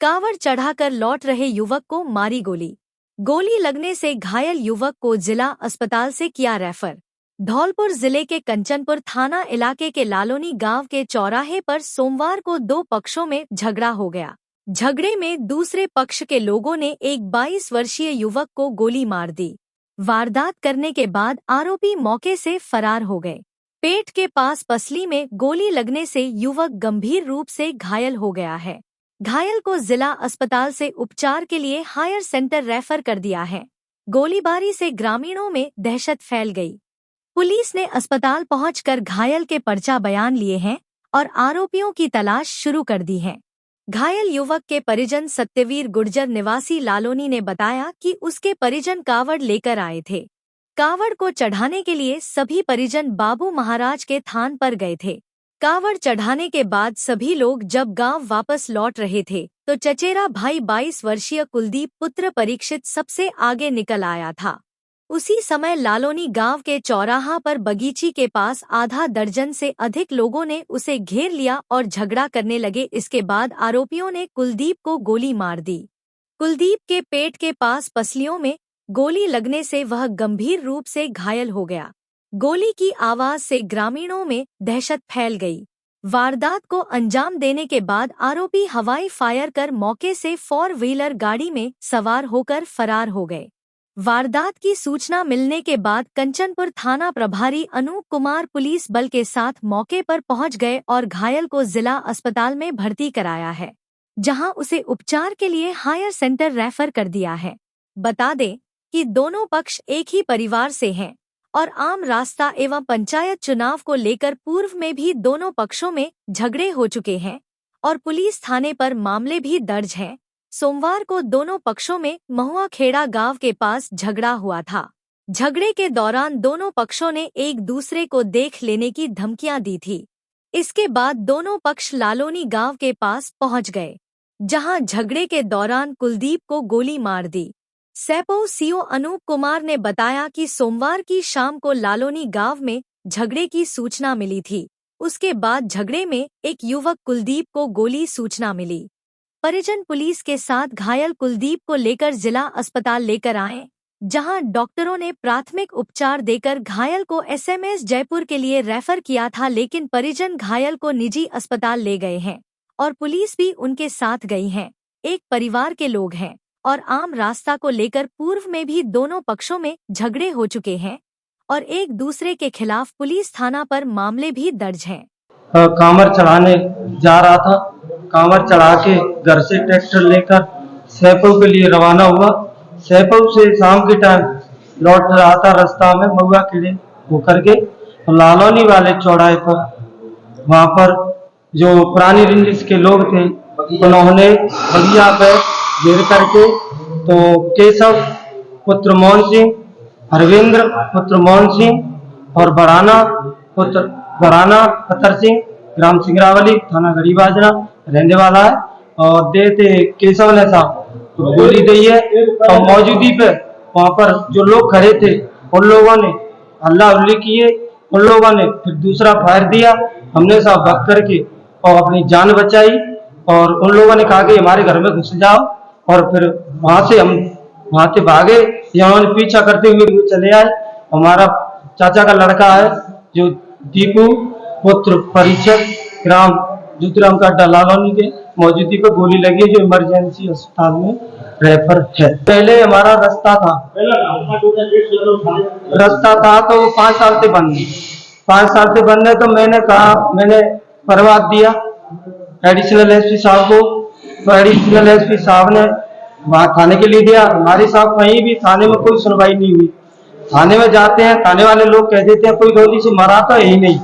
कांवड़ चढ़ाकर लौट रहे युवक को मारी गोली। गोली लगने से घायल युवक को जिला अस्पताल से किया रेफर। धौलपुर जिले के कंचनपुर थाना इलाके के लालोनी गांव के चौराहे पर सोमवार को दो पक्षों में झगड़ा हो गया। झगड़े में दूसरे पक्ष के लोगों ने एक 22 वर्षीय युवक को गोली मार दी। वारदात करने के बाद आरोपी मौके से फरार हो गए। पेट के पास पसली में गोली लगने से युवक गंभीर रूप से घायल हो गया है। घायल को जिला अस्पताल से उपचार के लिए हायर सेंटर रेफर कर दिया है। गोलीबारी से ग्रामीणों में दहशत फैल गई। पुलिस ने अस्पताल पहुंचकर घायल के पर्चा बयान लिए हैं और आरोपियों की तलाश शुरू कर दी है। घायल युवक के परिजन सत्यवीर गुर्जर निवासी लालोनी ने बताया कि उसके परिजन कावड़ लेकर आए थे। कावड़ को चढ़ाने के लिए सभी परिजन बाबू महाराज के थान पर गए थे। कावड़ चढ़ाने के बाद सभी लोग जब गांव वापस लौट रहे थे तो चचेरा भाई 22 वर्षीय कुलदीप पुत्र परीक्षित सबसे आगे निकल आया था। उसी समय लालोनी गांव के चौराहा पर बगीची के पास आधा दर्जन से अधिक लोगों ने उसे घेर लिया और झगड़ा करने लगे। इसके बाद आरोपियों ने कुलदीप को गोली मार दी। कुलदीप के पेट के पास पसलियों में गोली लगने से वह गंभीर रूप से घायल हो गया। गोली की आवाज से ग्रामीणों में दहशत फैल गई। वारदात को अंजाम देने के बाद आरोपी हवाई फायर कर मौके से 4 व्हीलर गाड़ी में सवार होकर फरार हो गए। वारदात की सूचना मिलने के बाद कंचनपुर थाना प्रभारी अनूप कुमार पुलिस बल के साथ मौके पर पहुंच गए और घायल को जिला अस्पताल में भर्ती कराया है, जहां उसे उपचार के लिए हायर सेंटर रेफर कर दिया है। बता दें कि दोनों पक्ष एक ही परिवार से हैं और आम रास्ता एवं पंचायत चुनाव को लेकर पूर्व में भी दोनों पक्षों में झगड़े हो चुके हैं और पुलिस थाने पर मामले भी दर्ज हैं। सोमवार को दोनों पक्षों में महुआ खेड़ा गांव के पास झगड़ा हुआ था। झगड़े के दौरान दोनों पक्षों ने एक दूसरे को देख लेने की धमकियां दी थी। इसके बाद दोनों पक्ष लालोनी गांव के पास पहुंच गए, जहां झगड़े के दौरान कुलदीप को गोली मार दी। सैपो सीओ अनूप कुमार ने बताया कि सोमवार की शाम को लालोनी गांव में झगड़े की सूचना मिली थी। उसके बाद झगड़े में एक युवक कुलदीप को गोली सूचना मिली। परिजन पुलिस के साथ घायल कुलदीप को लेकर जिला अस्पताल लेकर आए, जहां डॉक्टरों ने प्राथमिक उपचार देकर घायल को एसएमएस जयपुर के लिए रेफर किया था, लेकिन परिजन घायल को निजी अस्पताल ले गए हैं और पुलिस भी उनके साथ गई है। एक परिवार के लोग हैं और आम रास्ता को लेकर पूर्व में भी दोनों पक्षों में झगड़े हो चुके हैं और एक दूसरे के खिलाफ पुलिस थाना पर मामले भी दर्ज हैं। कांवड़ चढ़ाने जा रहा था। कांवड़ चढ़ा के घर से ट्रैक्टर लेकर सैपो के लिए रवाना हुआ। सैपो से शाम के टाइम लौट रहा था। रास्ता में महुआ खेड़े होकर के लालोनी वाले चौराहे पर, वहां पर जो पुरानी रंजिश के लोग थे उन्होंने बगिया पे घेर करके तो केशव पुत्र मोहन सिंह, हरविंद्र पुत्र मोहन सिंह और बराना खतर सिंह, ग्राम सिंगरावली, थाना गरीबाजना रहने वाला है और देते केशव ने साहब तो गोली दी है। और मौजूदी पे वहां पर जो लोग खड़े थे उन लोगों ने हल्ला उल्ली किए। उन लोगों ने फिर दूसरा फायर दिया। हमने साहब भाग करके और अपनी जान बचाई और उन लोगों ने कहा कि हमारे घर में घुस जाओ और फिर हम वहां से भागे। यहाँ पीछा करते हुए चले आए। हमारा चाचा का लड़का है जो दीपू पुत्र परीक्षक, ग्राम जुतराम का लालोनी के मौजूदी पर गोली लगी, जो इमरजेंसी अस्पताल में रेफर है। पहले हमारा रास्ता था तो वो 5 साल से बंद है। 5 साल से बंद है तो मैंने परवाह दिया एडिशनल एसपी साहब को। तो एडिशनल एसपी साहब ने वहाँ थाने के लिए दिया। हमारे साहब कहीं भी थाने में कोई सुनवाई नहीं हुई। थाने में जाते हैं, थाने वाले लोग कह देते हैं कोई गोली से मरा तो यही नहीं,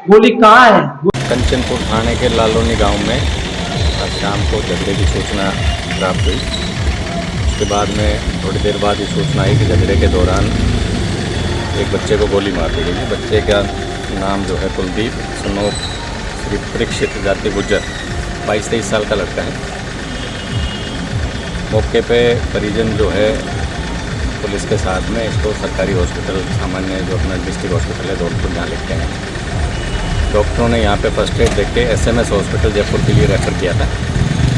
गोली कहाँ है। कंचनपुर थाने के लालोनी गांव में आज शाम को झगड़े की सूचना प्राप्त हुई। उसके बाद में थोड़ी देर बाद ये सूचना आई कि झगड़े के दौरान एक बच्चे को गोली मार दी गई। बच्चे का नाम जो है कुलदीप सनोप श्री परीक्षित जाति गुर्जर, 22-23 साल का लड़का है। मौके पे परिजन जो है पुलिस के साथ में इसको सरकारी हॉस्पिटल, सामान्य जो अपना डिस्ट्रिक्ट हॉस्पिटल है धौलपुर, जहाँ लिखते हैं। डॉक्टरों ने यहाँ पे फर्स्ट एड देख के एसएमएस हॉस्पिटल जयपुर के लिए रेफ़र किया था।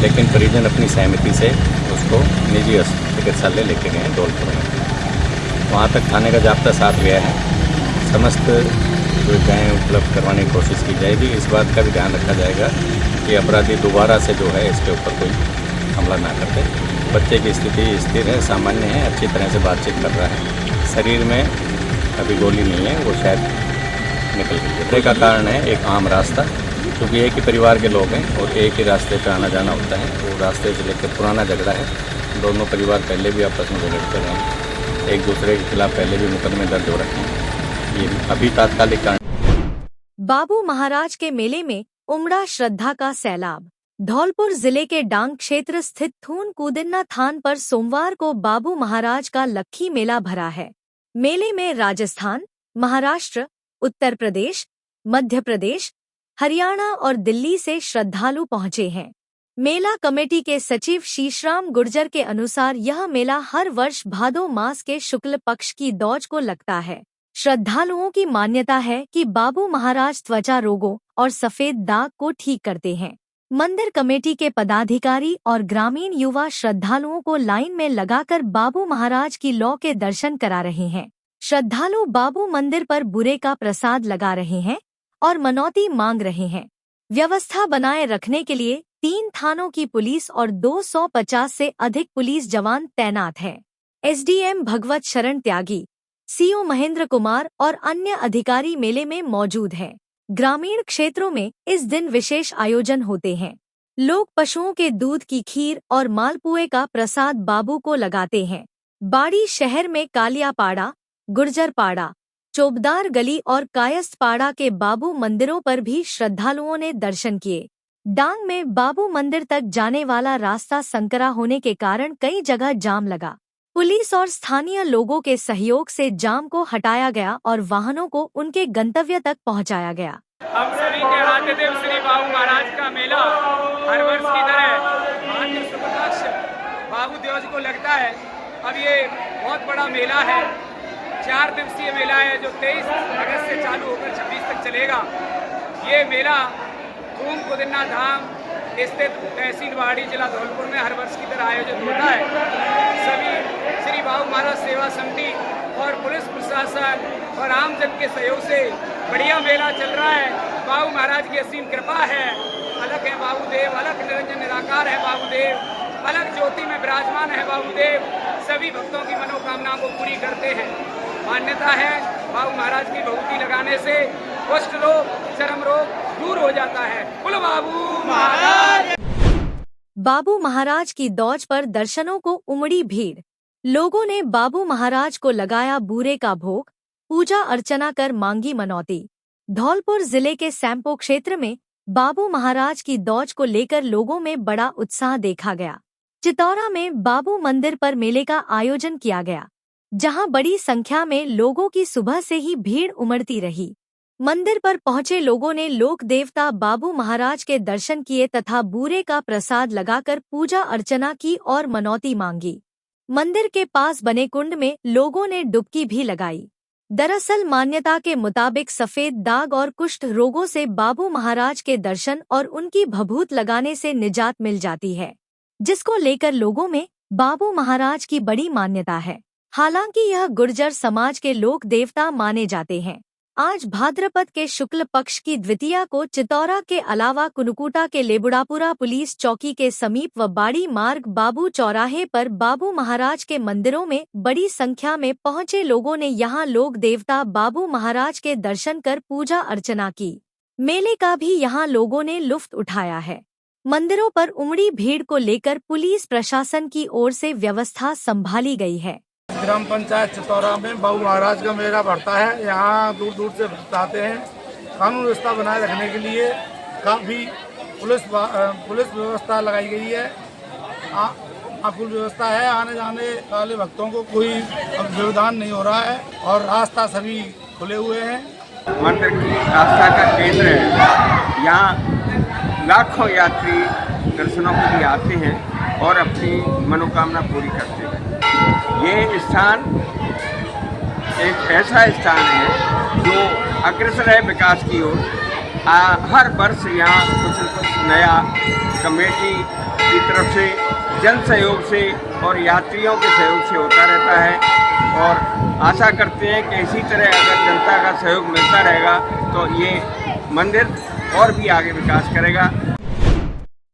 लेकिन परिजन अपनी सहमति से उसको निजी चिकित्सालय लेके गए हैं धौलपुर में। वहाँ तक थाने का जाब्ता साथ गया है। समस्त सुविधाएँ उपलब्ध करवाने की कोशिश की जाएगी। इस बात का भी ध्यान रखा जाएगा कि अपराधी दोबारा से जो है इसके ऊपर कोई हमला ना करते। बच्चे की स्थिति स्थिर है, सामान्य है, अच्छी तरह से बातचीत कर रहा है। शरीर में अभी गोली नहीं है, वो शायद निकल गई है। हत्या का कारण है एक आम रास्ता, क्योंकि एक ही परिवार के लोग हैं और एक ही रास्ते पे आना जाना होता है। वो रास्ते से लेकर पुराना झगड़ा है। दोनों परिवार पहले भी आपस में झगड़ते रहे हैं, एक दूसरे के खिलाफ पहले भी मुकदमे दर्ज हो रखे हैं। ये अभी तात्कालिक कारण। बाबू महाराज के मेले में उमड़ा श्रद्धा का सैलाब। धौलपुर जिले के डांग क्षेत्र स्थित थून कूदिन्ना थान पर सोमवार को बाबू महाराज का लक्खी मेला भरा है। मेले में राजस्थान, महाराष्ट्र, उत्तर प्रदेश, मध्य प्रदेश, हरियाणा और दिल्ली से श्रद्धालु पहुंचे हैं। मेला कमेटी के सचिव शीशराम गुर्जर के अनुसार यह मेला हर वर्ष भादो मास के शुक्ल पक्ष की दौज को लगता है। श्रद्धालुओं की मान्यता है कि बाबू महाराज त्वचा रोगों और सफेद दाग को ठीक करते हैं। मंदिर कमेटी के पदाधिकारी और ग्रामीण युवा श्रद्धालुओं को लाइन में लगाकर बाबू महाराज की लौ के दर्शन करा रहे हैं। श्रद्धालु बाबू मंदिर पर बुरे का प्रसाद लगा रहे हैं और मनौती मांग रहे हैं। व्यवस्था बनाए रखने के लिए 3 थानों की पुलिस और 250 से अधिक पुलिस जवान तैनात हैं। एसडीएम भगवत शरण त्यागी, सीओ महेंद्र कुमार और अन्य अधिकारी मेले में मौजूद हैं। ग्रामीण क्षेत्रों में इस दिन विशेष आयोजन होते हैं। लोग पशुओं के दूध की खीर और मालपुए का प्रसाद बाबू को लगाते हैं। बाड़ी शहर में कालियापाड़ा, गुर्जरपाड़ा, चोबदार गली और कायस्थपाड़ा के बाबू मंदिरों पर भी श्रद्धालुओं ने दर्शन किए। डांग में बाबू मंदिर तक जाने वाला रास्ता संकरा होने के कारण कई जगह जाम लगा। पुलिस और स्थानीय लोगों के सहयोग से जाम को हटाया गया और वाहनों को उनके गंतव्य तक पहुंचाया गया। हम सभी के आराध्य देव श्री बाबू महाराज का मेला हर वर्ष की तरह भाद्र शुक्ल पक्ष बाबू देव जी को लगता है। अब ये बहुत बड़ा मेला है, 4 दिवसीय मेला है जो 23 अगस्त से चालू होकर 26 तक चलेगा। ये मेला थून कूदिन्ना धाम स्थित तहसील वाड़ी जिला धौलपुर में हर वर्ष की तरह आयोजित होता है। सभी श्री बाबू महाराज सेवा समिति और पुलिस प्रशासन और आमजन के सहयोग से बढ़िया मेला चल रहा है। बाबू महाराज की असीम कृपा है। अलग है बाबूदेव, अलग निरंजन निराकार है बाबूदेव, अलग ज्योति में विराजमान है बाबूदेव। सभी भक्तों की मनोकामनाओं को पूरी करते हैं। मान्यता है बाबू महाराज की भभूति लगाने से कुष्ठ रोग, चर्म रोग दूर हो जाता है। बोलो बाबू महाराज। बाबू महाराज की दौज पर दर्शनों को उमड़ी भीड़। लोगों ने बाबू महाराज को लगाया बूरे का भोग, पूजा अर्चना कर मांगी मनौती। धौलपुर जिले के सैंपो क्षेत्र में बाबू महाराज की दौज को लेकर लोगों में बड़ा उत्साह देखा गया। चितौरा में बाबू मंदिर पर मेले का आयोजन किया गया, जहां बड़ी संख्या में लोगों की सुबह से ही भीड़ उमड़ती रही। मंदिर पर पहुंचे लोगों ने लोक देवता बाबू महाराज के दर्शन किए तथा बूरे का प्रसाद लगाकर पूजा अर्चना की और मनौती मांगी। मंदिर के पास बने कुंड में लोगों ने डुबकी भी लगाई। दरअसल मान्यता के मुताबिक सफेद दाग और कुष्ठ रोगों से बाबू महाराज के दर्शन और उनकी भभूत लगाने से निजात मिल जाती है, जिसको लेकर लोगों में बाबू महाराज की बड़ी मान्यता है। हालांकि यह गुर्जर समाज के लोक देवता माने जाते हैं। आज भाद्रपद के शुक्ल पक्ष की द्वितीया को चितौरा के अलावा कुनुकुटा के लेबुड़ापुरा पुलिस चौकी के समीप व बाड़ी मार्ग बाबू चौराहे पर बाबू महाराज के मंदिरों में बड़ी संख्या में पहुंचे लोगों ने यहां लोक देवता बाबू महाराज के दर्शन कर पूजा अर्चना की। मेले का भी यहां लोगों ने लुत्फ उठाया है। मंदिरों पर उमड़ी भीड़ को लेकर पुलिस प्रशासन की ओर से व्यवस्था संभाली गई है। ग्राम पंचायत चितौरा में बाबू महाराज का मेला बढ़ता है। यहाँ दूर दूर से भक्त आते हैं। कानून व्यवस्था बनाए रखने के लिए काफ़ी पुलिस व्यवस्था लगाई गई है। फुल व्यवस्था है। आने जाने वाले भक्तों को कोई व्यवधान नहीं हो रहा है और रास्ता सभी खुले हुए हैं। मंदिर की आस्था का केंद्र है। यहाँ लाखों यात्री दर्शनों के लिए आते हैं और अपनी मनोकामना पूरी करते हैं। ये स्थान एक ऐसा स्थान है जो अग्रसर है विकास की ओर। हर वर्ष यहाँ कुछ न कुछ नया कमेटी की तरफ से जन सहयोग से और यात्रियों के सहयोग से होता रहता है और आशा करते हैं कि इसी तरह अगर जनता का सहयोग मिलता रहेगा तो ये मंदिर और भी आगे विकास करेगा।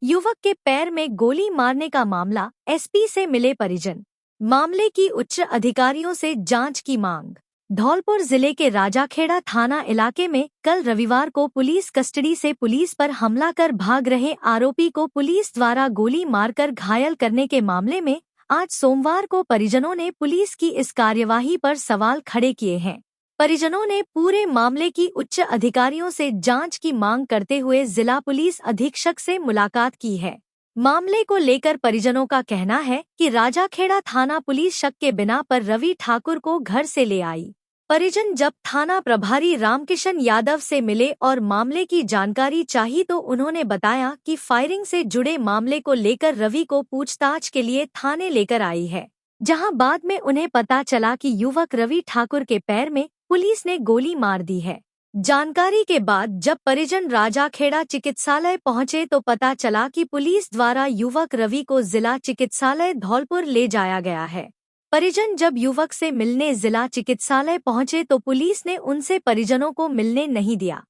युवक के पैर में गोली मारने का मामला, एसपी से मिले परिजन। मामले की उच्च अधिकारियों से जांच की मांग। धौलपुर जिले के राजाखेड़ा थाना इलाके में कल रविवार को पुलिस कस्टडी से पुलिस पर हमला कर भाग रहे आरोपी को पुलिस द्वारा गोली मारकर घायल करने के मामले में आज सोमवार को परिजनों ने पुलिस की इस कार्यवाही पर सवाल खड़े किए हैं। परिजनों ने पूरे मामले की उच्च अधिकारियों से जांच की मांग करते हुए जिला पुलिस अधीक्षक से मुलाकात की है। मामले को लेकर परिजनों का कहना है कि राजाखेड़ा थाना पुलिस शक के बिना पर रवि ठाकुर को घर से ले आई। परिजन जब थाना प्रभारी रामकिशन यादव से मिले और मामले की जानकारी चाही तो उन्होंने बताया कि फायरिंग से जुड़े मामले को लेकर रवि को पूछताछ के लिए थाने लेकर आई है, जहां बाद में उन्हें पता चला कि युवक रवि ठाकुर के पैर में पुलिस ने गोली मार दी है। जानकारी के बाद जब परिजन राजाखेड़ा चिकित्सालय पहुंचे तो पता चला कि पुलिस द्वारा युवक रवि को जिला चिकित्सालय धौलपुर ले जाया गया है। परिजन जब युवक से मिलने जिला चिकित्सालय पहुंचे तो पुलिस ने उनसे परिजनों को मिलने नहीं दिया।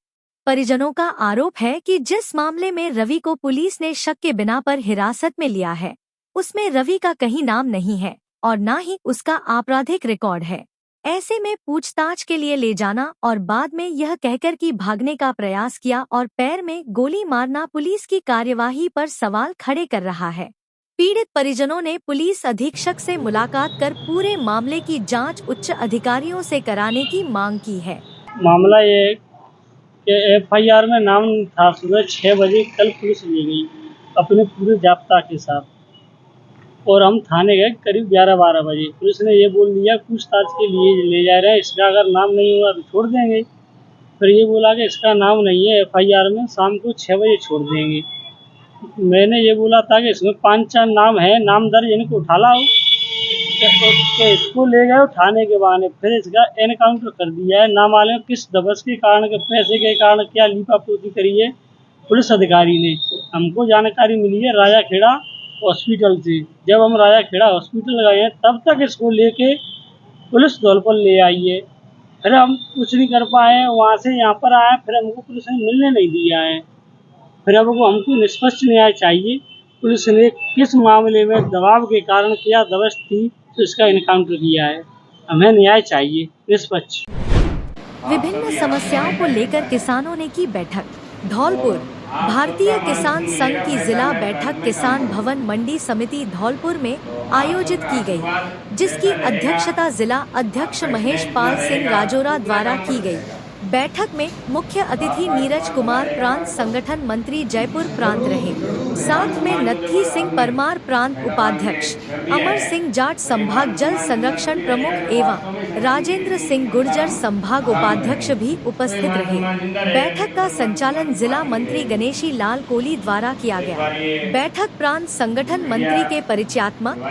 परिजनों का आरोप है कि जिस मामले में रवि को पुलिस ने शक के बिना पर हिरासत में लिया है, उसमें रवि का कहीं नाम नहीं है और न ही उसका आपराधिक रिकॉर्ड है। ऐसे में पूछताछ के लिए ले जाना और बाद में यह कहकर कि भागने का प्रयास किया और पैर में गोली मारना पुलिस की कार्यवाही पर सवाल खड़े कर रहा है। पीड़ित परिजनों ने पुलिस अधीक्षक से मुलाकात कर पूरे मामले की जांच उच्च अधिकारियों से कराने की मांग की है। मामला ये है कि एफआईआर में नाम था सुबह 6 बजे कल पुलिस ले गई अपने पूरे जाब्ता के साथ और हम थाने गए करीब 11-12 बजे। पुलिस ने ये बोल दिया पूछताछ के लिए ले जा रहे हैं, इसका अगर नाम नहीं हुआ तो छोड़ देंगे। फिर ये बोला कि इसका नाम नहीं है एफआईआर में, शाम को 6 बजे छोड़ देंगे। मैंने ये बोला था कि इसमें 5-4 नाम है, नाम दर्ज, इनको उठा लाओ। तो इसको ले गए थाने के बहाने, फिर इसका एनकाउंटर कर दिया है। ना मालूम किस दबस के कारण, के पैसे के कारण क्या लीपापोती करी है पुलिस अधिकारी ने। हमको जानकारी मिली है राजाखेड़ा हॉस्पिटल से। जब हम राजाखेड़ा हॉस्पिटल गए हैं तब तक इसको लेके पुलिस धौलपुर ले आई है। फिर हम कुछ नहीं कर पाए हैं, वहाँ से यहाँ पर आए, फिर हमको पुलिस ने मिलने नहीं दिया है। फिर अब हमको निष्पक्ष न्याय चाहिए। पुलिस ने किस मामले में दबाव के कारण क्या दबस थी तो इसका इनकाउंटर किया है। हमें न्याय चाहिए, निष्पक्ष। विभिन्न समस्याओं को लेकर किसानों ने की बैठक। धौलपुर भारतीय किसान संघ की जिला बैठक किसान भवन मंडी समिति धौलपुर में आयोजित की गई, जिसकी अध्यक्षता जिला अध्यक्ष महेश पाल सिंह राजौरा द्वारा की गई। बैठक में मुख्य अतिथि नीरज कुमार प्रांत संगठन मंत्री जयपुर प्रांत रहे। साथ में नत्थी सिंह परमार प्रांत उपाध्यक्ष, अमर सिंह जाट संभाग जल संरक्षण प्रमुख एवं राजेंद्र सिंह गुर्जर संभाग उपाध्यक्ष भी उपस्थित रहे। बैठक का संचालन जिला मंत्री गणेशी लाल कोली द्वारा किया गया। बैठक प्रांत संगठन मंत्री के परिचयात्मक,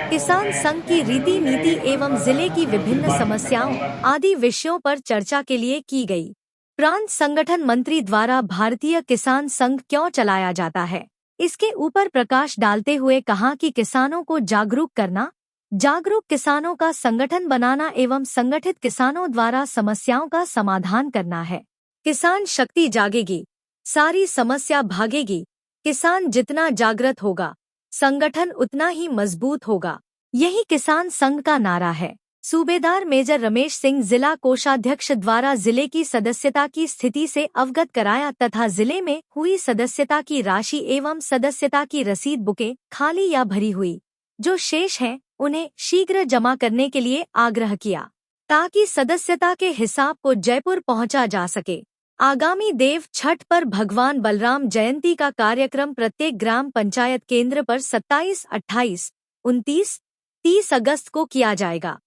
किसान संघ की रीति नीति एवं जिले की विभिन्न समस्याओं आदि विषयों पर चर्चा के लिए की गई। प्रांत संगठन मंत्री द्वारा भारतीय किसान संघ क्यों चलाया जाता है, इसके ऊपर प्रकाश डालते हुए कहा कि किसानों को जागरूक करना, जागरूक किसानों का संगठन बनाना एवं संगठित किसानों द्वारा समस्याओं का समाधान करना है। किसान शक्ति जागेगी, सारी समस्या भागेगी। किसान जितना जागृत होगा, संगठन उतना ही मजबूत होगा। यही किसान संघ का नारा है। सूबेदार मेजर रमेश सिंह जिला कोषाध्यक्ष द्वारा जिले की सदस्यता की स्थिति से अवगत कराया तथा जिले में हुई सदस्यता की राशि एवं सदस्यता की रसीद बुकें खाली या भरी हुई जो शेष हैं उन्हें शीघ्र जमा करने के लिए आग्रह किया, ताकि सदस्यता के हिसाब को जयपुर पहुंचा जा सके। आगामी देव छठ पर भगवान बलराम जयंती का कार्यक्रम प्रत्येक ग्राम पंचायत केंद्र पर 27, 28, 29, 30 अगस्त को किया जाएगा।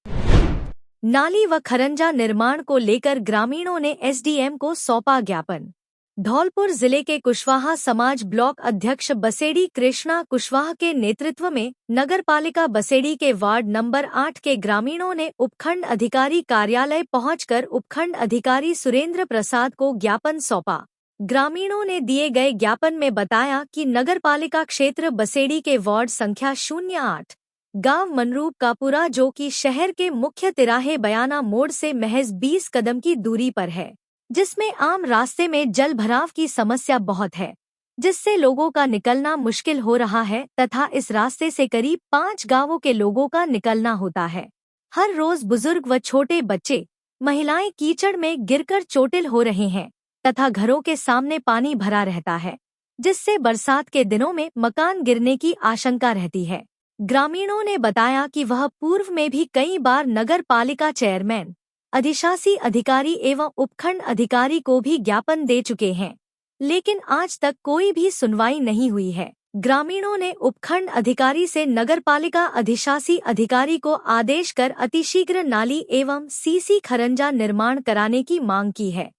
नाली व खरंजा निर्माण को लेकर ग्रामीणों ने एसडीएम को सौंपा ज्ञापन। धौलपुर जिले के कुशवाहा समाज ब्लॉक अध्यक्ष बसेड़ी कृष्णा कुशवाहा के नेतृत्व में नगरपालिका बसेड़ी के वार्ड नंबर 8 के ग्रामीणों ने उपखंड अधिकारी कार्यालय पहुंचकर उपखंड अधिकारी सुरेंद्र प्रसाद को ज्ञापन सौंपा, ग्रामीणों ने दिए गए ज्ञापन में बताया कि नगरपालिका क्षेत्र बसेड़ी के वार्ड संख्या 08 गांव मनरूप कापुरा, जो कि शहर के मुख्य तिराहे बयाना मोड़ से महज 20 कदम की दूरी पर है, जिसमें आम रास्ते में जल भराव की समस्या बहुत है, जिससे लोगों का निकलना मुश्किल हो रहा है तथा इस रास्ते से करीब 5 गांवों के लोगों का निकलना होता है। हर रोज बुजुर्ग व छोटे बच्चे, महिलाएं कीचड़ में गिरकर चोटिल हो रहे हैं तथा घरों के सामने पानी भरा रहता है, जिससे बरसात के दिनों में मकान गिरने की आशंका रहती है। ग्रामीणों ने बताया कि वह पूर्व में भी कई बार नगर पालिका चेयरमैन, अधिशासी अधिकारी एवं उपखंड अधिकारी को भी ज्ञापन दे चुके हैं, लेकिन आज तक कोई भी सुनवाई नहीं हुई है। ग्रामीणों ने उपखंड अधिकारी से नगरपालिका अधिशासी अधिकारी को आदेश कर अतिशीघ्र नाली एवं सीसी खरंजा निर्माण कराने की मांग की है,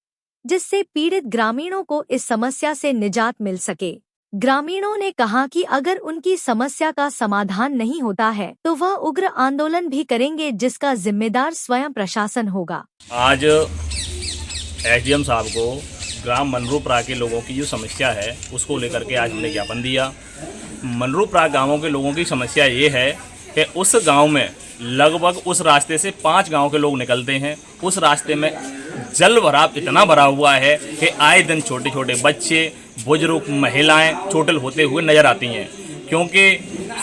जिससे पीड़ित ग्रामीणों को इस समस्या से निजात मिल सके। ग्रामीणों ने कहा कि अगर उनकी समस्या का समाधान नहीं होता है तो वह उग्र आंदोलन भी करेंगे, जिसका जिम्मेदार स्वयं प्रशासन होगा। आज एसडीएम साहब को ग्राम मनरूपरा के लोगों की जो समस्या है उसको लेकर के आज हमने ज्ञापन दिया। मनरूपरा गांवों के लोगों की समस्या ये है कि उस गांव में लगभग उस रास्ते से 5 गांव के लोग निकलते हैं। उस रास्ते में जल भराव इतना भरा हुआ है कि आए दिन छोटे छोटे बच्चे, बुजुर्ग, महिलाएं चोटिल होते हुए नजर आती हैं, क्योंकि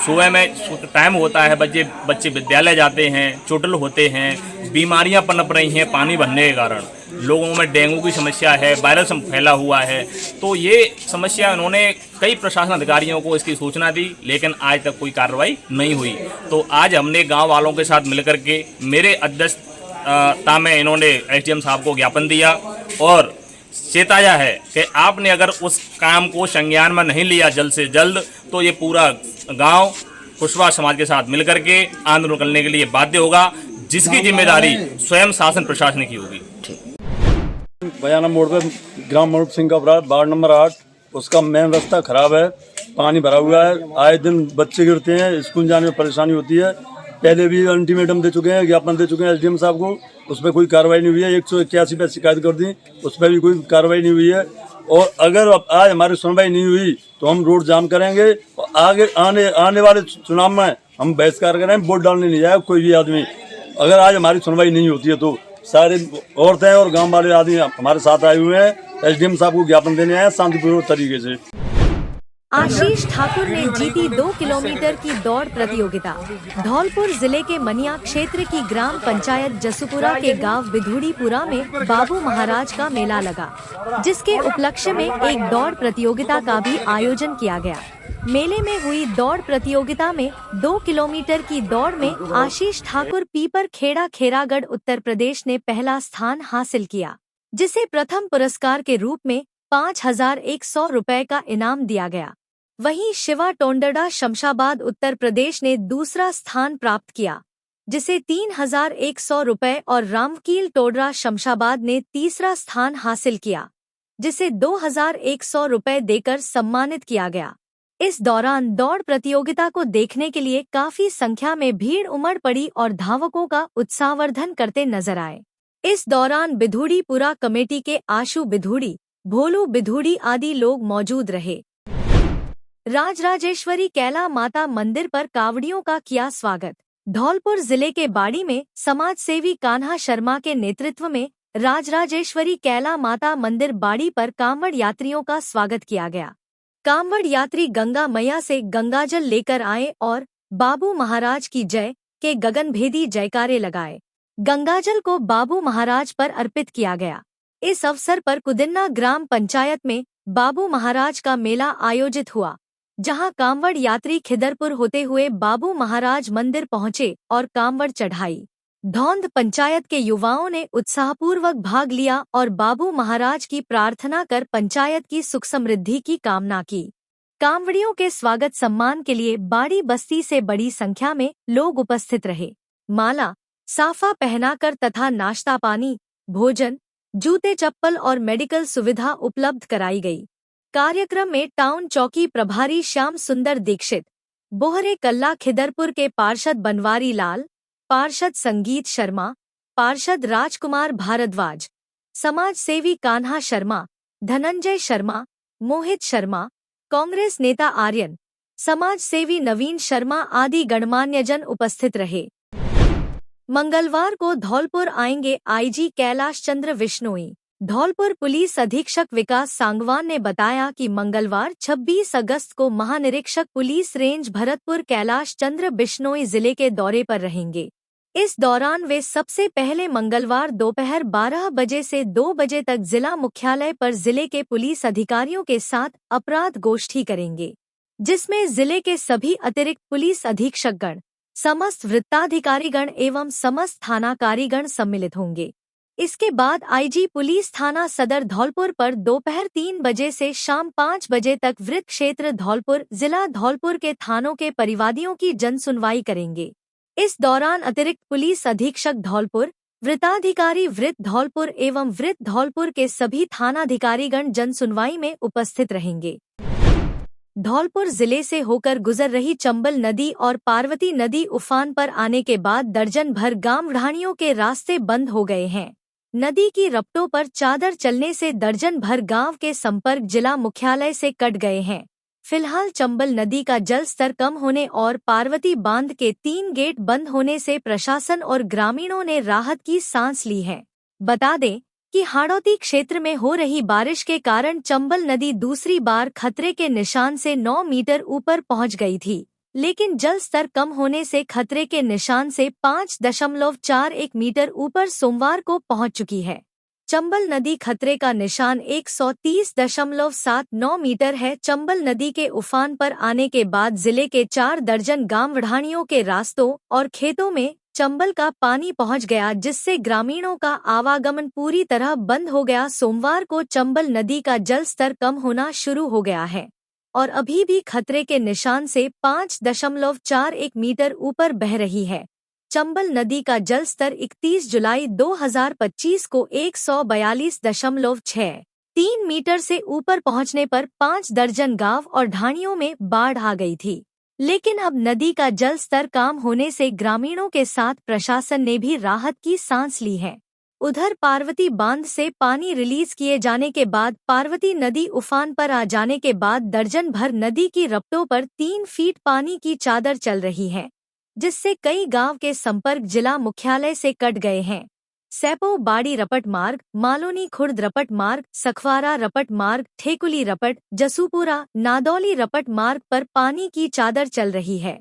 सुबह में टाइम होता है, बच्चे विद्यालय जाते हैं, चोटिल होते हैं, बीमारियां पनप रही हैं पानी भरने के कारण। लोगों में डेंगू की समस्या है, वायरस फैला हुआ है। तो ये समस्या उन्होंने कई प्रशासन अधिकारियों को इसकी सूचना दी, लेकिन आज तक कोई कार्रवाई नहीं हुई। तो आज हमने गांव वालों के साथ मिलकर के मेरे अध्यक्षता में इन्होंने एसडीएम साहब को ज्ञापन दिया और चेताया है कि आपने अगर उस काम को संज्ञान में नहीं लिया जल्द से जल्द तो ये पूरा गांव कुशवाहा समाज के साथ मिलकर के आंदोलन करने के लिए बाध्य होगा, जिसकी जिम्मेदारी स्वयं शासन प्रशासन की होगी। बयाना मोड़ पे ग्राम मनरूप सिंह का वार्ड नंबर 8, उसका मेन रास्ता खराब है, पानी भरा हुआ है, आए दिन बच्चे गिरते हैं, स्कूल जाने में परेशानी होती है। पहले भी अल्टीमेटम दे चुके हैं, ज्ञापन दे चुके हैं एसडीएम साहब को, उस पर कोई कार्रवाई नहीं हुई है। 181 पे शिकायत कर दी, उस पर भी कोई कार्रवाई नहीं हुई है। और अगर आज हमारी सुनवाई नहीं हुई तो हम रोड जाम करेंगे और आगे आने वाले चुनाव में हम बहिष्कार करेंगे, वोट डालने नहीं जाएगा कोई भी आदमी। अगर आज हमारी सुनवाई नहीं होती है तो सारे औरतें और गांव वाले आदमी हमारे साथ आए हुए हैं, एसडीएम साहब को ज्ञापन देने आए शांतिपूर्वक तरीके से। आशीष ठाकुर ने जीती 2 किलोमीटर की दौड़ प्रतियोगिता। धौलपुर जिले के मनिया क्षेत्र की ग्राम पंचायत जसुपुरा के गांव बिधुड़ीपुरा में बाबू महाराज का मेला लगा, जिसके उपलक्ष्य में एक दौड़ प्रतियोगिता का भी आयोजन किया गया। मेले में हुई दौड़ प्रतियोगिता में 2 किलोमीटर की दौड़ में आशीष ठाकुर पीपर खेड़ा खैरागढ़ उत्तर प्रदेश ने पहला स्थान हासिल किया, जिसे प्रथम पुरस्कार के रूप में 5,100 रुपए का इनाम दिया गया। वहीं शिवा टोंडड़ा शमशाबाद उत्तर प्रदेश ने दूसरा स्थान प्राप्त किया, जिसे 3,100 रुपए और रामकील टोडरा शमशाबाद ने तीसरा स्थान हासिल किया, जिसे 2,100 रुपए देकर सम्मानित किया गया। इस दौरान दौड़ प्रतियोगिता को देखने के लिए काफी संख्या में भीड़ उमड़ पड़ी और धावकों का उत्साहवर्धन करते नजर आए। इस दौरान बिधुड़ीपुरा कमेटी के आशु बिधुड़ी, भोलू बिधुड़ी आदि लोग मौजूद रहे। राजराजेश्वरी कैला माता मंदिर पर कावड़ियों का किया स्वागत। धौलपुर जिले के बाड़ी में समाज सेवी कान्हा शर्मा के नेतृत्व में राजराजेश्वरी कैला माता मंदिर बाड़ी पर कांवड़ यात्रियों का स्वागत किया गया। कांवड़ यात्री गंगा मैया से गंगाजल लेकर आए और बाबू महाराज की जय के गगनभेदी जयकारे लगाए। गंगाजल को बाबू महाराज पर अर्पित किया गया। इस अवसर पर कुदिन्ना ग्राम पंचायत में बाबू महाराज का मेला आयोजित हुआ, जहां कांवड़ यात्री खिदरपुर होते हुए बाबू महाराज मंदिर पहुंचे और कांवड़ चढ़ाई। धौंद पंचायत के युवाओं ने उत्साहपूर्वक भाग लिया और बाबू महाराज की प्रार्थना कर पंचायत की सुख समृद्धि की कामना की। कांवड़ियों के स्वागत सम्मान के लिए बाड़ी बस्ती से बड़ी संख्या में लोग उपस्थित रहे। माला, साफा पहनाकर तथा नाश्ता पानी, भोजन, जूते चप्पल और मेडिकल सुविधा उपलब्ध कराई गई। कार्यक्रम में टाउन चौकी प्रभारी श्याम सुंदर दीक्षित, बोहरे कल्ला खिदरपुर के पार्षद बनवारी लाल, पार्षद संगीत शर्मा, पार्षद राजकुमार भारद्वाज, समाज सेवी कान्हा शर्मा, धनंजय शर्मा, मोहित शर्मा, कांग्रेस नेता आर्यन, समाज सेवी नवीन शर्मा आदि गणमान्यजन उपस्थित रहे। मंगलवार को धौलपुर आएंगे आईजी कैलाश चंद्र बिश्नोई। धौलपुर पुलिस अधीक्षक विकास सांगवान ने बताया कि मंगलवार 26 अगस्त को महानिरीक्षक पुलिस रेंज भरतपुर कैलाश चंद्र बिश्नोई जिले के दौरे पर रहेंगे। इस दौरान वे सबसे पहले मंगलवार दोपहर 12 बजे से 2 बजे तक जिला मुख्यालय पर जिले के पुलिस अधिकारियों के साथ अपराध गोष्ठी करेंगे, जिसमें जिले के सभी अतिरिक्त पुलिस अधीक्षकगण, समस्त वृत्ताधिकारीगण एवं समस्त थानाकारीगण सम्मिलित होंगे। इसके बाद आईजी पुलिस थाना सदर धौलपुर पर दोपहर 3 बजे से शाम 5 बजे तक वृत्त क्षेत्र धौलपुर, जिला धौलपुर के थानों के परिवादियों की जनसुनवाई करेंगे। इस दौरान अतिरिक्त पुलिस अधीक्षक धौलपुर, वृत्ताधिकारी वृत्त धौलपुर एवं वृत्त धौलपुर के सभी थानाधिकारीगण जनसुनवाई में उपस्थित रहेंगे। धौलपुर जिले से होकर गुजर रही चंबल नदी और पार्वती नदी उफान पर आने के बाद दर्जन भर गांव ढाणियों के रास्ते बंद हो गए हैं। नदी की रपटों पर चादर चलने से दर्जन भर गांव के संपर्क जिला मुख्यालय से कट गए हैं। फिलहाल चंबल नदी का जल स्तर कम होने और पार्वती बांध के 3 गेट बंद होने से प्रशासन और ग्रामीणों ने राहत की सांस ली है। बता दें कि हाड़ौती क्षेत्र में हो रही बारिश के कारण चंबल नदी दूसरी बार खतरे के निशान से 9 मीटर ऊपर पहुंच गई थी, लेकिन जल स्तर कम होने से खतरे के निशान से 5.41 मीटर ऊपर सोमवार को पहुंच चुकी है। चंबल नदी खतरे का निशान 130.79 मीटर है। चंबल नदी के उफान पर आने के बाद जिले के 4 दर्जन गांव ढाणियों के रास्तों और खेतों में चंबल का पानी पहुंच गया, जिससे ग्रामीणों का आवागमन पूरी तरह बंद हो गया। सोमवार को चंबल नदी का जल स्तर कम होना शुरू हो गया है और अभी भी खतरे के निशान से 5.41 मीटर ऊपर बह रही है। चंबल नदी का जल स्तर 31 जुलाई 2025 को 142.63 मीटर से ऊपर पहुंचने पर 5 दर्जन गांव और ढाणियों में बाढ़ आ गई थी, लेकिन अब नदी का जल स्तर कम होने से ग्रामीणों के साथ प्रशासन ने भी राहत की सांस ली है। उधर पार्वती बांध से पानी रिलीज किए जाने के बाद पार्वती नदी उफान पर आ जाने के बाद दर्जन भर नदी की रपटों पर 3 फीट पानी की चादर चल रही है, जिससे कई गांव के संपर्क जिला मुख्यालय से कट गए हैं। सैपो बाड़ी रपट मार्ग, मालोनी खुर्द रपट मार्ग, सखवारा रपट मार्ग, ठेकुली रपट, जसूपुरा, नादौली रपट मार्ग पर पानी की चादर चल रही है।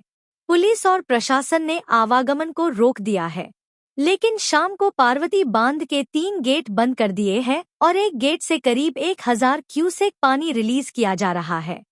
पुलिस और प्रशासन ने आवागमन को रोक दिया है, लेकिन शाम को पार्वती बांध के 3 गेट बंद कर दिए हैं और एक गेट से करीब 1000 क्यूसेक पानी रिलीज किया जा रहा है।